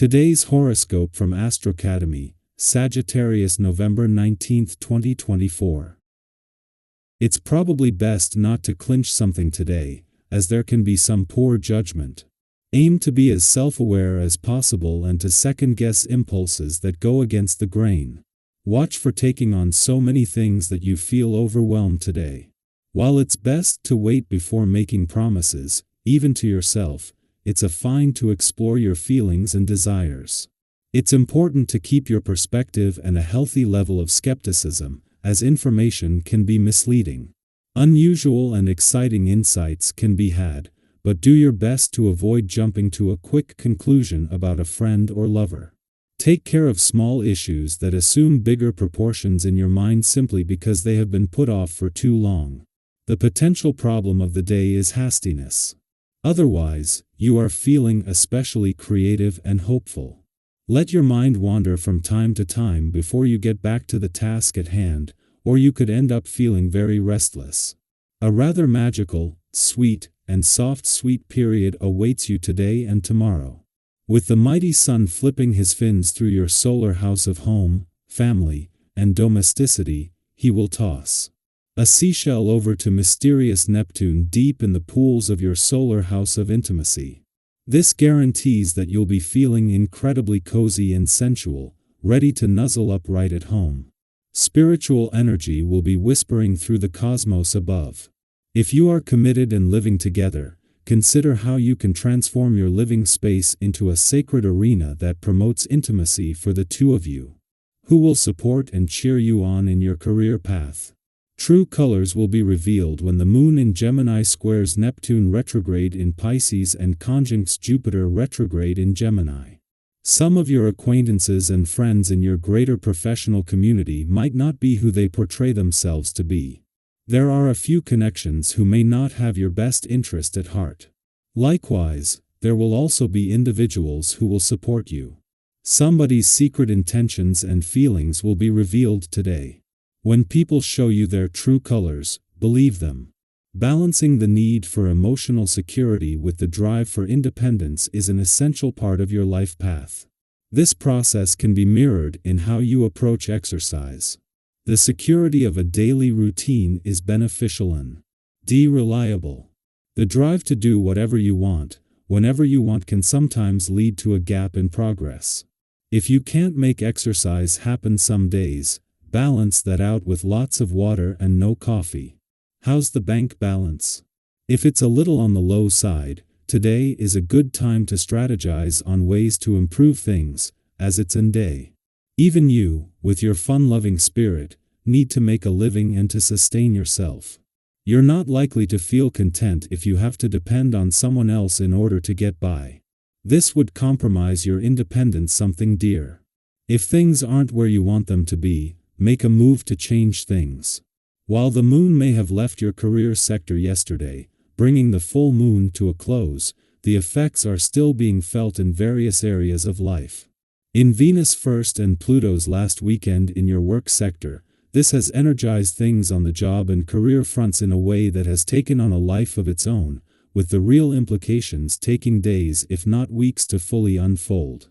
Today's horoscope from AstroCademy, Sagittarius, November 19, 2024. It's probably best not to clinch something today, as there can be some poor judgment. Aim to be as self-aware as possible and to second-guess impulses that go against the grain. Watch for taking on so many things that you feel overwhelmed today. While it's best to wait before making promises, even to yourself, it's fine to explore your feelings and desires. It's important to keep your perspective and a healthy level of skepticism, as information can be misleading. Unusual and exciting insights can be had, but do your best to avoid jumping to a quick conclusion about a friend or lover. Take care of small issues that assume bigger proportions in your mind simply because they have been put off for too long. The potential problem of the day is hastiness. Otherwise, you are feeling especially creative and hopeful. Let your mind wander from time to time before you get back to the task at hand, or you could end up feeling very restless. A rather magical, sweet, and sweet period awaits you today and tomorrow. With the mighty sun flipping his fins through your solar house of home, family, and domesticity, he will toss a seashell over to mysterious Neptune deep in the pools of your solar house of intimacy. This guarantees that you'll be feeling incredibly cozy and sensual, ready to nuzzle up right at home. Spiritual energy will be whispering through the cosmos above. If you are committed and living together, consider how you can transform your living space into a sacred arena that promotes intimacy for the two of you. Who will support and cheer you on in your career path? True colors will be revealed when the Moon in Gemini squares Neptune retrograde in Pisces and conjuncts Jupiter retrograde in Gemini. Some of your acquaintances and friends in your greater professional community might not be who they portray themselves to be. There are a few connections who may not have your best interest at heart. Likewise, there will also be individuals who will support you. Somebody's secret intentions and feelings will be revealed today. When people show you their true colors, believe them. Balancing the need for emotional security with the drive for independence is an essential part of your life path. This process can be mirrored in how you approach exercise. The security of a daily routine is beneficial and reliable. The drive to do whatever you want, whenever you want can sometimes lead to a gap in progress. If you can't make exercise happen some days, balance that out with lots of water and no coffee. How's the bank balance? If it's a little on the low side, today is a good time to strategize on ways to improve things, as it's an day. Even you, with your fun-loving spirit, need to make a living and to sustain yourself. You're not likely to feel content if you have to depend on someone else in order to get by. This would compromise your independence something dear. If things aren't where you want them to be, make a move to change things. While the moon may have left your career sector yesterday, bringing the full moon to a close, the effects are still being felt in various areas of life. In Venus first and Pluto's last weekend in your work sector, this has energized things on the job and career fronts in a way that has taken on a life of its own, with the real implications taking days if not weeks to fully unfold.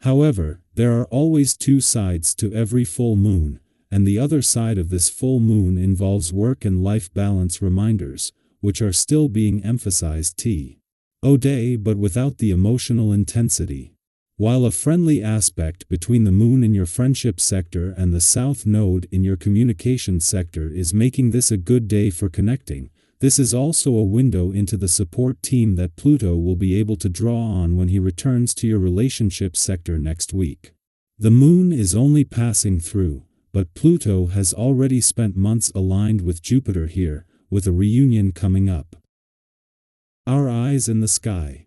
However, there are always two sides to every full moon, and the other side of this full moon involves work and life balance reminders, which are still being emphasized today, but without the emotional intensity. While a friendly aspect between the moon in your friendship sector and the south node in your communication sector is making this a good day for connecting, this is also a window into the support team that Pluto will be able to draw on when he returns to your relationship sector next week. The moon is only passing through, but Pluto has already spent months aligned with Jupiter here, with a reunion coming up. Our eyes in the sky.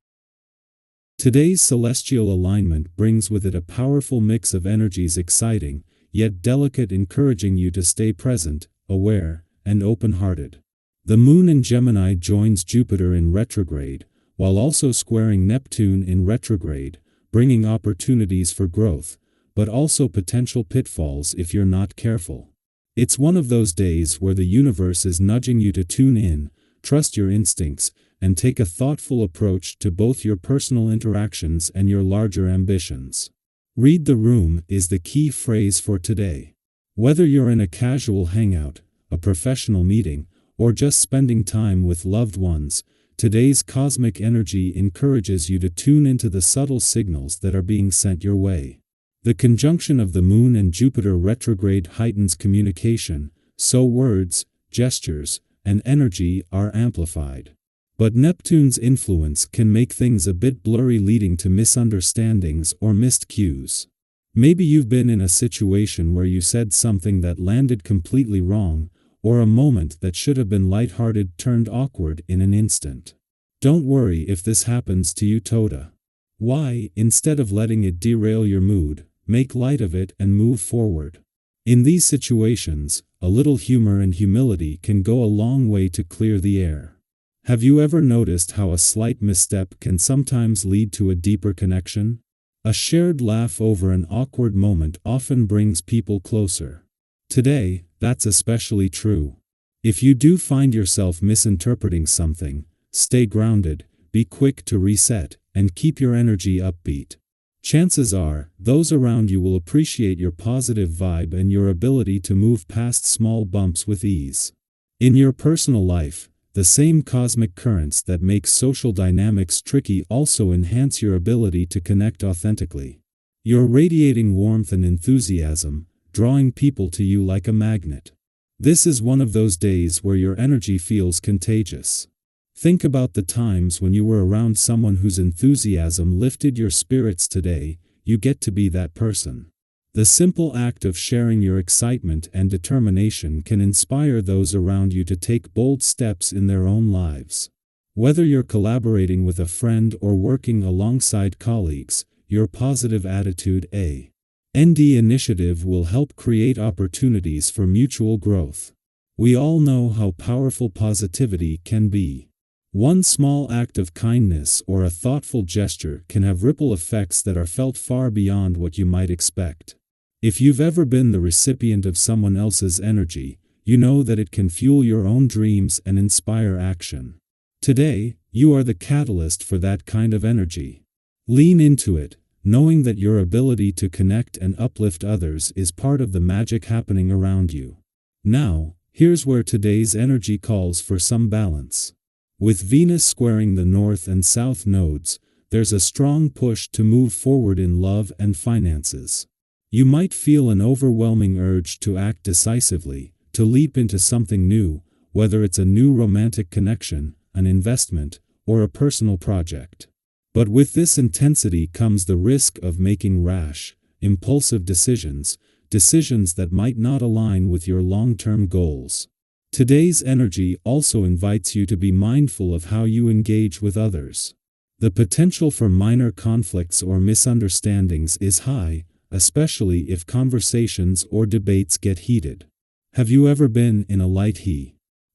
Today's celestial alignment brings with it a powerful mix of energies, exciting, yet delicate, encouraging you to stay present, aware, and open-hearted. The moon in Gemini joins Jupiter in retrograde, while also squaring Neptune in retrograde, bringing opportunities for growth, but also potential pitfalls if you're not careful. It's one of those days where the universe is nudging you to tune in, trust your instincts, and take a thoughtful approach to both your personal interactions and your larger ambitions. Read the room is the key phrase for today. Whether you're in a casual hangout, a professional meeting, or just spending time with loved ones, today's cosmic energy encourages you to tune into the subtle signals that are being sent your way. The conjunction of the Moon and Jupiter retrograde heightens communication, so words, gestures, and energy are amplified. But Neptune's influence can make things a bit blurry, leading to misunderstandings or missed cues. Maybe you've been in a situation where you said something that landed completely wrong, or a moment that should have been lighthearted turned awkward in an instant. Don't worry if this happens to you, Toda. Why, instead of letting it derail your mood, make light of it and move forward. In these situations, a little humor and humility can go a long way to clear the air. Have you ever noticed how a slight misstep can sometimes lead to a deeper connection? A shared laugh over an awkward moment often brings people closer. Today, that's especially true. If you do find yourself misinterpreting something, stay grounded, be quick to reset, and keep your energy upbeat. Chances are, those around you will appreciate your positive vibe and your ability to move past small bumps with ease. In your personal life, the same cosmic currents that make social dynamics tricky also enhance your ability to connect authentically. You're radiating warmth and enthusiasm, drawing people to you like a magnet. This is one of those days where your energy feels contagious. Think about the times when you were around someone whose enthusiasm lifted your spirits. Today, you get to be that person. The simple act of sharing your excitement and determination can inspire those around you to take bold steps in their own lives. Whether you're collaborating with a friend or working alongside colleagues, your positive attitude and initiative will help create opportunities for mutual growth. We all know how powerful positivity can be. One small act of kindness or a thoughtful gesture can have ripple effects that are felt far beyond what you might expect. If you've ever been the recipient of someone else's energy, you know that it can fuel your own dreams and inspire action. Today, you are the catalyst for that kind of energy. Lean into it, knowing that your ability to connect and uplift others is part of the magic happening around you. Now, here's where today's energy calls for some balance. With Venus squaring the North and South nodes, there's a strong push to move forward in love and finances. You might feel an overwhelming urge to act decisively, to leap into something new, whether it's a new romantic connection, an investment, or a personal project. But with this intensity comes the risk of making rash, impulsive decisions that might not align with your long-term goals. Today's energy also invites you to be mindful of how you engage with others. The potential for minor conflicts or misunderstandings is high, especially if conversations or debates get heated. Have you ever been in a light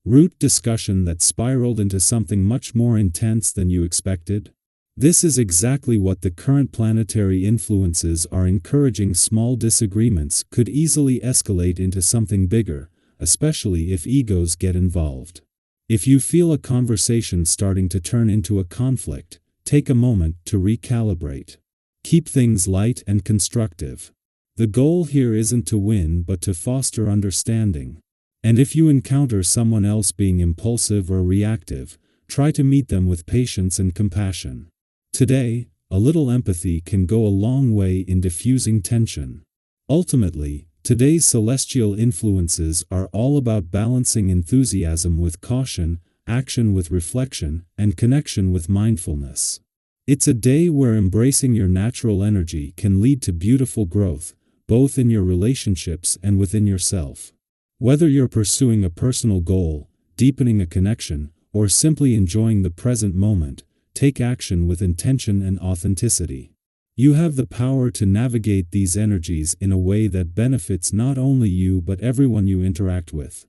root discussion that spiraled into something much more intense than you expected? This is exactly what the current planetary influences are encouraging. Small disagreements could easily escalate into something bigger, especially if egos get involved. If you feel a conversation starting to turn into a conflict, take a moment to recalibrate. Keep things light and constructive. The goal here isn't to win but to foster understanding. And if you encounter someone else being impulsive or reactive, try to meet them with patience and compassion. Today, a little empathy can go a long way in diffusing tension. Ultimately, today's celestial influences are all about balancing enthusiasm with caution, action with reflection, and connection with mindfulness. It's a day where embracing your natural energy can lead to beautiful growth, both in your relationships and within yourself. Whether you're pursuing a personal goal, deepening a connection, or simply enjoying the present moment, take action with intention and authenticity. You have the power to navigate these energies in a way that benefits not only you but everyone you interact with.